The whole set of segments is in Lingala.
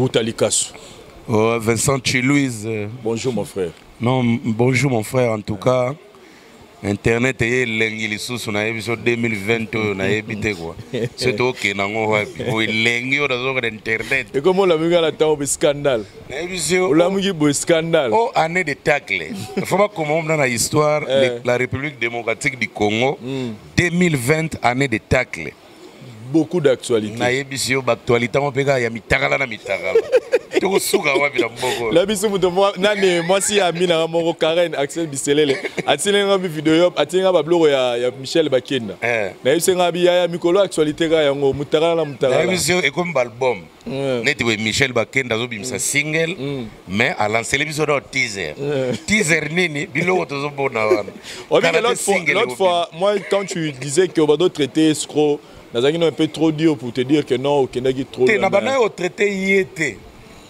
Boutalikas. Oh, Vincent Chilouise. Bonjour mon frère. Non, bonjour mon frère. En tout cas, Internet est lengi sous on a épisode 2020 na ebité quoi. C'est ok nango wapi. O lengi o dazo internet. Et comment la muga la temps scandale. Émission. La mugi bo scandale. Oh année de tacle. Faut pas comment dans la histoire la République démocratique du Congo 2020 année de tacle. Beaucoup d'actualité. Na émission d'actualité on peut ya mitagala na mitagala. Tu suka wapi na mboko. La biso muto nane moi si amina moko Karen Axel Biselele. Atile ngabi vidéo atile ngaba blog ya Michel Bakenda. Na yise ngabi ya mikolo actualité ga yango mutagala na mutagala. La émission est comme album. Neti we Michel Bakenda zo bimsa single mais à lancer l'épisode au teaser. Teaser nini biloko tozo bona wana. L'autre fois moi quand tu disais que on va traiter escroc Nazaki un peu trop dur pour te dire que non, au Kenagi trop. Na bana yo traité yete.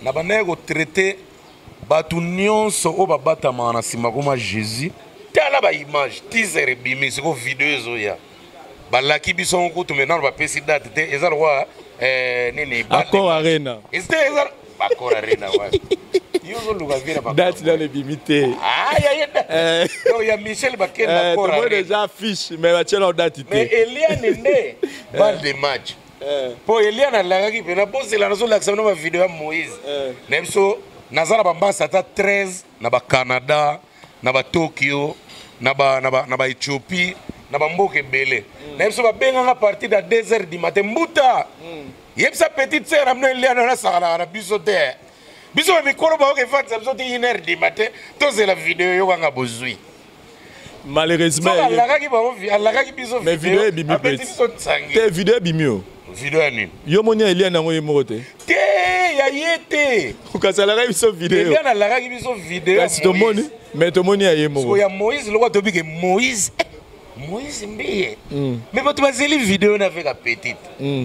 Na bana yo traité batu nyonso o babata mana sima koma Jésus. Tala ba image, teaser bimi siko vidéo zo ya. Balaki biso nkutu maintenant ba pesi date te ezalo wa nini ba. Accord Arena. Este ezalo Accord Arena wa. Yozo luga vira ba. Date dans les bimité. Ah ya. No ya Michel Bakenda Accord Arena. Moi déjà affiche mais va tient date. Mais Eliane ne bal de match. Pour Eliane alagaki pena pose la nazo l'accès na vidéo Moïse. Nemso nazala bamba sata 13 na ba Canada, na ba Tokyo, na ba Éthiopie, na ba mboke belé. Nemso ba benga na partir de 2h du matin mbuta. Yebsa petite sœur amno Eliane na sala na biso te. Biso mi kolo ba ke fat biso te 1h du matin. Toze la vidéo yo nga bozui. Malheureusement, mais vidéo est bimi te vidéo bimio vidéo ni yo moni Eliane nango yemo te ya yete ukasala ka biso vidéo Eliane alaka biso vidéo kasi to moni mais to moni ya yemo so ya Moïse lo to bike Moïse mbiye mais bato bazeli vidéo na avec la petite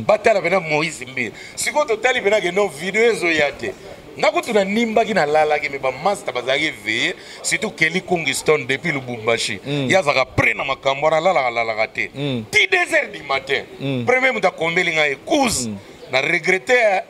batala bena Moïse mbiye siko totali bena ke non vidéo zo yate nakutuna nimba kina lala ke me ba master bazaki veiller surtout Kelly Kungiston depuis Lubumbashi yazaka prena makambo na lala raté 2h du matin premier muta kombeli ngai cause na regretter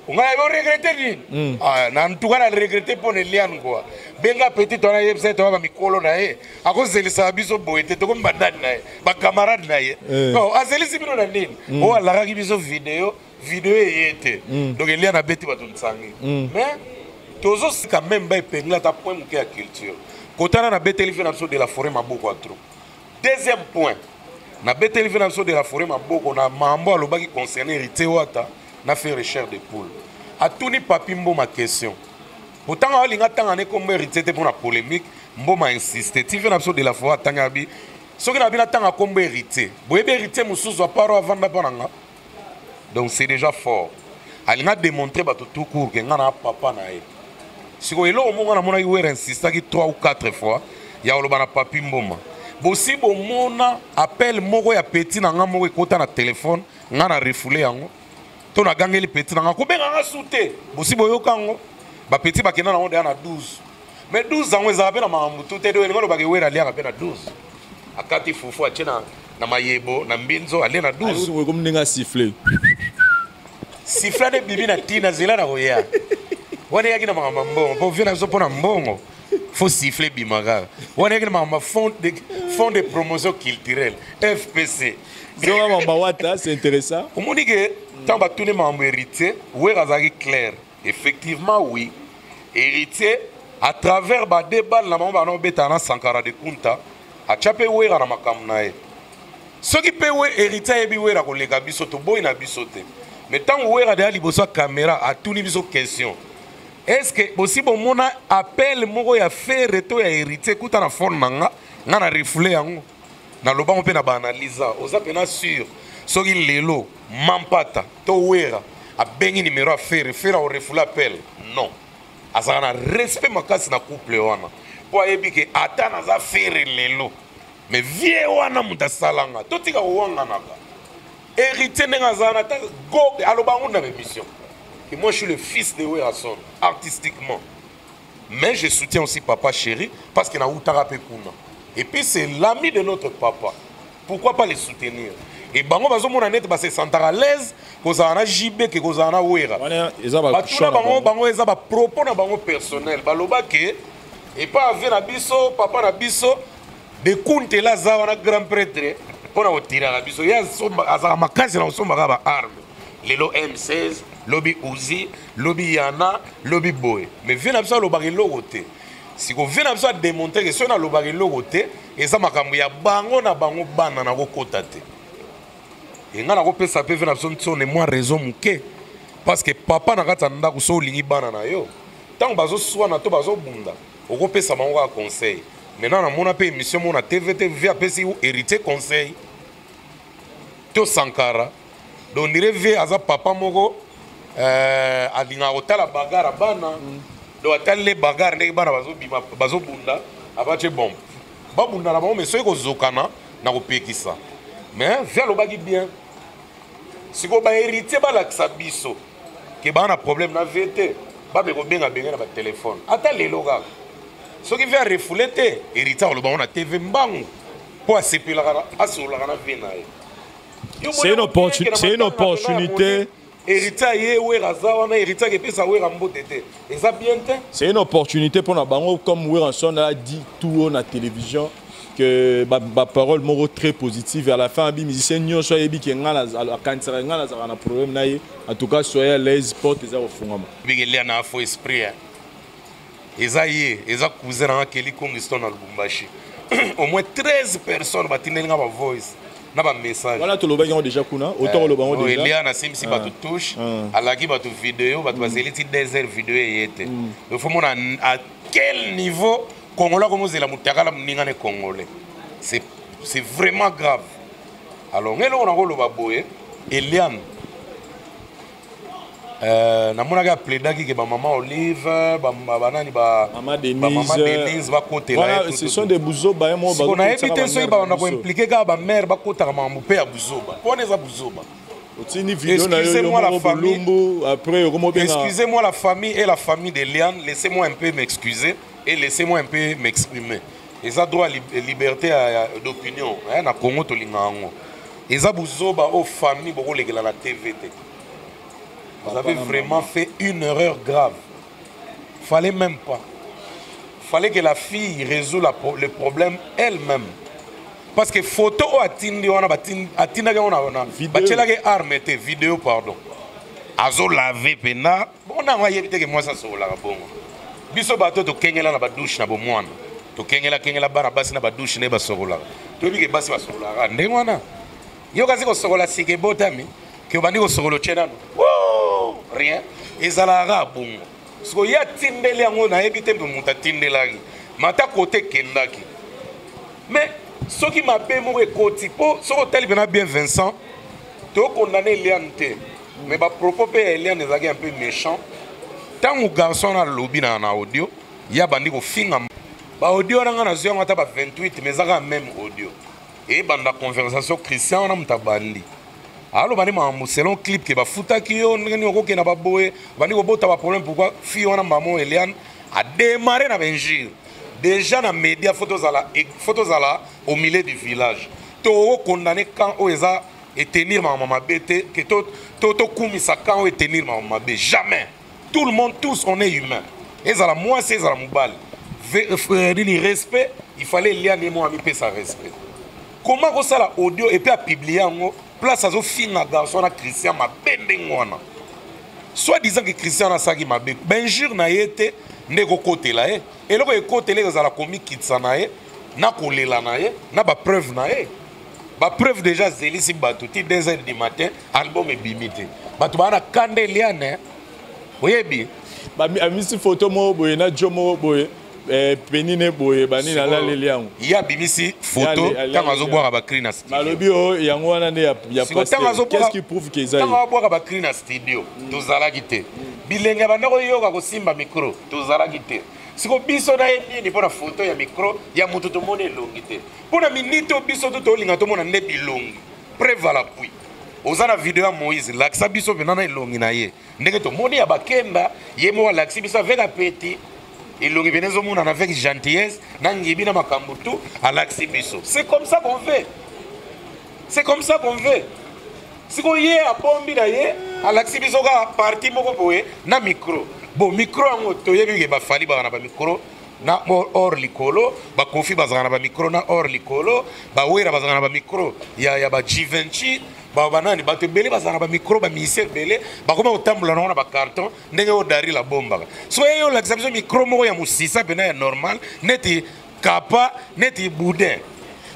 on a regretté ni na ntuka na regretter pour Eliane quoi benga petit on a yebse to ba mikolo na ye akozelisa biso boete to ko mbandani na ye ba camarade na ye non azelisi bino na nini o alaka ki biso vidéo yete donc Eliane a beti bato nsangi mais tozo quand même ba epengla ta point muke ya culture kotana na beteli fina so de la forêt maboko a trop deuxième point na beteli fina so de la forêt maboko na mambo alobaki concerner héritier wata na fait recherche de poule a tuni papi mbo ma question pourtant alinga tanga ne comme héritier te pour la polémique mbo ma insister ti fina so de la forêt tanga bi soki na bina tanga comme héritier boyebe héritier musuzu aparo avanda pananga. Donc c'est déjà fort. Elle a démontré tout court que ngana papa na e. Si ko elo mo ngana mona iwer insista ki 3 ou 4 fois, ya oloba na papi mboma. Bosi bo mona appel moko ya petit na nga moko ekota na téléphone, ngana refoulé yango. To na gangeli petit na nga ko benga nga souté. Bosi bo yokango. Ba petit ba kena na onda na 12. Mais 12 ans ezaba na mambu tout te do ngalo ba ke wera lia ka na 12. Akati fufu achena na mayebo na mbinzo ale na 12. Ayo comme ninga siffler. Siffler de bibi na tina zela na koya. Wana yaki na mama mbongo, po vina so pona mbongo. Faut siffler bimaga. Wana yaki na mama fond de promotion culturelle FPC. Zora mama wata, c'est intéressant. On me dit que tant ba tous les membres héritiers, ouais razaki clair. Effectivement oui. Héritier à travers ba débat la mama no betana Sankara de Kunta, a chapé ouais na makamna e. Ce qui peut ouais héritier bi ouais ra ko lega biso to boy na biso te. Mais tant que vous avez la caméra, à tous les questions. Est-ce que possible mon appel mon ya fait retour à hériter tout en forme manga, n'a refoulé en na loba on peut na banaliser. Oza pena sûr. So qui lelo mampata to wera a bengi numéro à faire au refoulé appel. Non. Azana respect makasi na couple wana. Pour ebike atana za faire lelo. Mais vie wana mutasalanga. Totika wanga naka. Héritier Nengazana, go à la mission. Et moi, je suis le fils de Werason, artistiquement. Mais je soutiens aussi papa chéri, parce qu'il a Outara Pekuna. Et puis, c'est l'ami de notre papa. Pourquoi pas les soutenir? et bango bazomona net ba se sentir à l'aise kozala na JB ke kozala na wera batuna bango eza ba propos na bango personnel baloba ke et pas avec na biso papa na biso de compte là za wana grand prêtre pour na otira na biso ya azaka makasi na osomba ka ba arme lelo M16 lobby Uzi lobby Yana lobby Boy mais vient na biso lobaki logote si ko vient na biso démontrer que si on a lobaki logote eza makambo ya bango na bango bana na kokota te et nga na kopesa pe vient na biso nsone moi raison muke parce que papa na kata ndako so lingi bana na yo tant bazo swana to bazo bunda okopesa bango ka conseil maintenant na mona pe émission mona TVT via pesi ou hérité conseil to Sankara donc dire vie aza papa moko alinga otala bagara bana do atale bagara ndenge bana bazo bunda abache bombe ba bunda na bango mais soki kozokana na kopekisa mais via lobaki bien siko ba hérité balakisa biso ke bana problème na VT ba be ko benga na ba téléphone ata lelo kaka soki via refoulé te hérité oloba on a TV mbangu po asepelaka asolaka na vie na ye. C'est une opportunité. C'est une opportunité pour nous, comme Weranson a dit tout à la télévision, que ma parole moro très positive. À la fin, les musiciens n'y ont soyez qui ont un problème. En tout cas, soyez à l'aise, porte les au fond. Il y a un faux esprit. Ils ont cousin à Kelly Kongiston à Lubumbashi. Au moins 13 personnes ont tenu ma voice. Na ba message voilà to loba déjà kuna autant loba on déjà il y a na simsi ba touche alaki ba vidéo ba bazeliti 2 heures vidéo yete il faut mona à quel niveau congolais comme zela mutakala mninga ne congolais c'est vraiment grave alors ngelo on a ko loba boye Eliane na mona ga plaidaki ke ba maman Olive ba nani ba maman Denise ba côté là ce sont des buzoba mo ba on a évité ceux ba on a impliqué ka ba mère ba côté ka maman pe ya buzoba on est za buzoba excusez-moi la famille après excusez-moi la famille et la famille de Liane laissez-moi un peu m'excuser et laissez-moi un peu m'exprimer ils ont droit à liberté d'opinion na Congo to lingango ils ont buzoba aux familles beaucoup les la TVT. Vous avez vraiment fait une erreur grave. Fallait même pas. Fallait que la fille résout le problème elle-même. Parce que photo atindi on a vidéo pardon. Azo lavé pena. On a envoyé que moi ça sur la bon. Biso bato to kengela na ba douche na bo mwana. To kengela bana basi na ba douche ne ba sokola. To bi ke basi ba sokola. Ndengwana. Yo kazi ko sokola sike botami. Que bandi ko sokolo chena. Rien ezalaka bongo siko ya tindeli yango na ebite mpe muta tindelaki mata côté kendaki mais soki mabe moko ekoti po soko tali pena bien Vincent to condamner Eliane te mais ba propos pe Eliane ezaki un peu méchant tango garçon na lobby na audio ya bandi ko finga ba audio na ngana zio ngata ba 28 mais zaka même audio et banda conversation Christian na mutabandi alors bani ma selon clip ke ba futaki yo ngeni okoke na baboye bani ko bota ba problème pourquoi fille wana maman Eliane a démarré na benjir déjà na média photos à la au milieu du village to condamné quand oza et tenir ma maman bête que to kumisa quand et tenir ma maman bête jamais tout le monde tous on est humain et ça la moi c'est ça la mobile respect il fallait Eliane et moi mi pe sa respect comment ko ça la audio et puis à publier en place à finir garçon à Christian ma bendengwana soit disant que Christian a sagi ma be benjir na yete ndeko côté là et loko e côté les za la komi kitsa na ye na kolela na ye na ba preuve na ye ba preuve déjà zeli si batuti 2 heures du matin album est bimité batu bana kande Eliane oyebi ba amisi photo mo boye na jomo boye penine boye bani na la leliango ya bimisi photo quand azo boire ba cri na studio malobi o yango wana ne ya qu'est-ce qui prouve que ça quand boire ba cri na studio tozala kité bilenga bandako yoka ko simba micro tozala kité siko biso na yeni pona photo ya micro ya mutu to mone longité pona minito biso to linga to mona ne bilongi preuve à l'appui ozana vidéo ya Moïse laksa biso benana elongi na ye ndenge to mone ya bakenda ye mo laksi biso avec la petit ilongi benezo mona avec gentillesse nangibi na makambutu alaksi biso c'est comme ça qu'on fait C'est comme ça qu'on veut. Si vous y a bombi na ye, à l'activisoga parti moko boye na micro. Bon micro en toyebi ba fali ba na ba micro na or likolo, ba kofi ba zana ba micro na or likolo, ba wera ba zana ba micro ya ba Givenchy, ba banani ba tebele ba zana ba micro ba misel belé, ba koma otambula na ba carton ndenge o dari la bomba. So yo l'activiso micro moko ya musisa pena ya normal, neti kapa, neti boudin.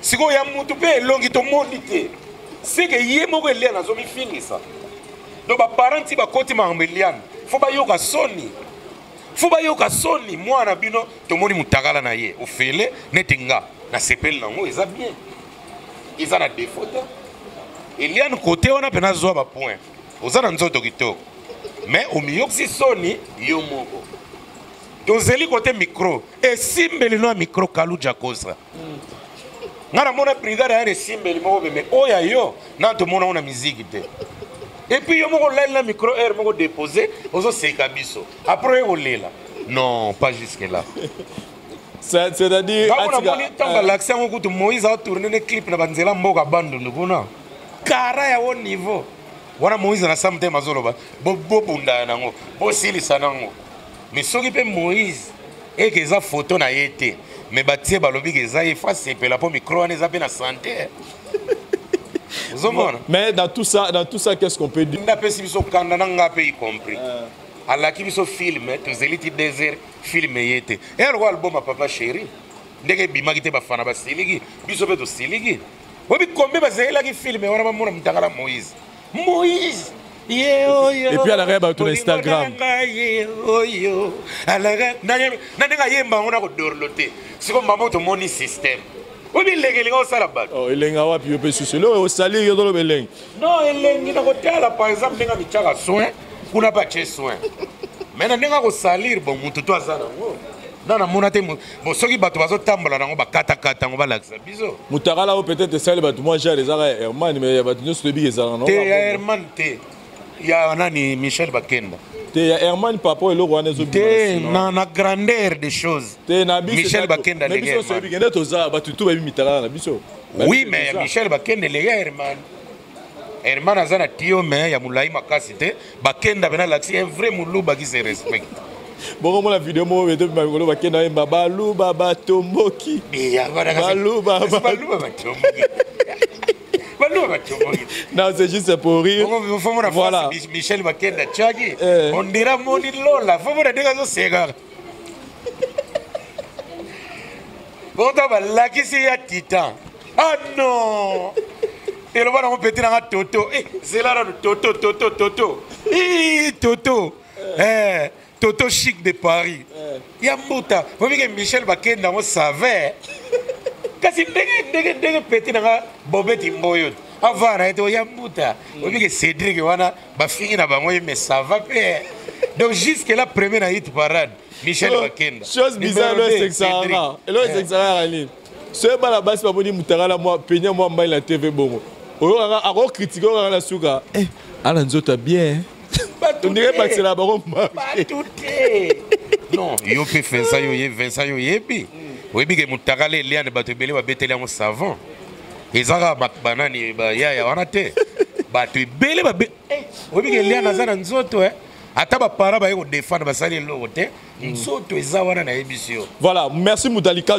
Siko ya mutu pe longi to mondite. C'est que yé moko eliana zo mi fini ça. Donc ba parents ba koti ma mbeliana. Faut ba yoka soni. Faut ba yoka soni mwana bino to moni mutakala na ye. Ofele netinga na sepel nango eza bien. Eza na défaut. Eliana côté on a pena zo ba point. Ozana nzoto kitoko. Mais au miyoksi soni yo moko. Tozeli côté micro et simbeli no micro kalu jakosa. Ngana mona brigade ya simbeli moko be mais oya yo na to mona ona musique te. Et puis yo moko la micro air moko déposer ozo seka biso. Après yo lela. Non, pas jusque là. C'est-à-dire on a moni tamba l'accent ko to Moïse a tourner ne clip na banzela mboka bando ndukuna. Kara ya haut niveau. Wana Moïse na samte mazolo ba. Bo bunda nango. Bo silisa nango. Mais soki pe Moïse et que eza photo na yete. Mais batie balobi que ça efface pe la po micro on eza pe na santé. Mais dans tout ça qu'est-ce qu'on peut dire? Nda pe sibiso kanda na nga pe y compris. Ala ki biso film to zeliti désert film yete. Et le album papa chéri. Ndenge bimaki te ba fana ba siligi, biso pe to siligi. Obi kombe ba zela ki film wana ba mona mtakala Moïse. Moïse. Et puis à l'arrière bah ton Instagram. Nanga yemba on a ko dorloté. C'est comme maman to money system. Obi legelinga osala bat. Oh, elenga wapi yo pe suselo o sali yo dolo beleng. Non, elengi na ko tala par exemple ndenga michaka soin, kuna pas che soin. Maintenant ndenga ko salir bon mutu to azana ngo. Nana mona te bo soki bato bazo tambola nango ba kata kata ngo ba laksa biso. Mutakala o peut-être sali bato moi j'ai les arrêts Herman mais bato nyo se bi ezala non. Te Herman te. Ya nani Michel Bakenda. Te Herman papa elo wana zo bi. Te na grandeur des choses. Te na biso Michel Bakenda le biso so bi ngende toza bato tout ba bi mitakala na biso. Oui mais Michel Bakenda le Herman. Herman azana tio mais ya mulai makasi te Bakenda bena laksi un vrai muluba qui se respecte. Bon moi la vidéo mo vedo ba Bakenda emba balu baba tomoki. Balu baba tomoki. Non, c'est juste pour rire. Voilà. Michel Bakenda Tchagi. On dira Moni Lola. Faut me dire que c'est ça. Bon, là qui c'est Titan. Ah non. Et le voilà on peut dire Toto. C'est là Toto. Toto chic de Paris. Yambuta. Vous voyez que Michel Bakenda on savait. Kasi ndenge petit nanga bobeti mboyo avana eto yambuta obike Cédric wana ba fini na bango mais ça va pas donc jusque la première na hit parade Michel Bakenda chose bizarre le Sahara et le Sahara ali ce bala basi ba boni mutakala moi penya moi mbai la TV bongo oyo a ko critiquer on la suka ala nzota bien on dirait pas que c'est la baron pas tout non yo peut faire ça yo Vincent yo yebi oui, bien que mutakale liane bato belé ba beteli en savon. Ezaka banani ba ya wana te. Bato belé ba oui bien que liane azana nzoto ata ba para ba yeko défendre ba sali lo te. Nzoto eza wana na ebisio. Voilà, merci Mutalika.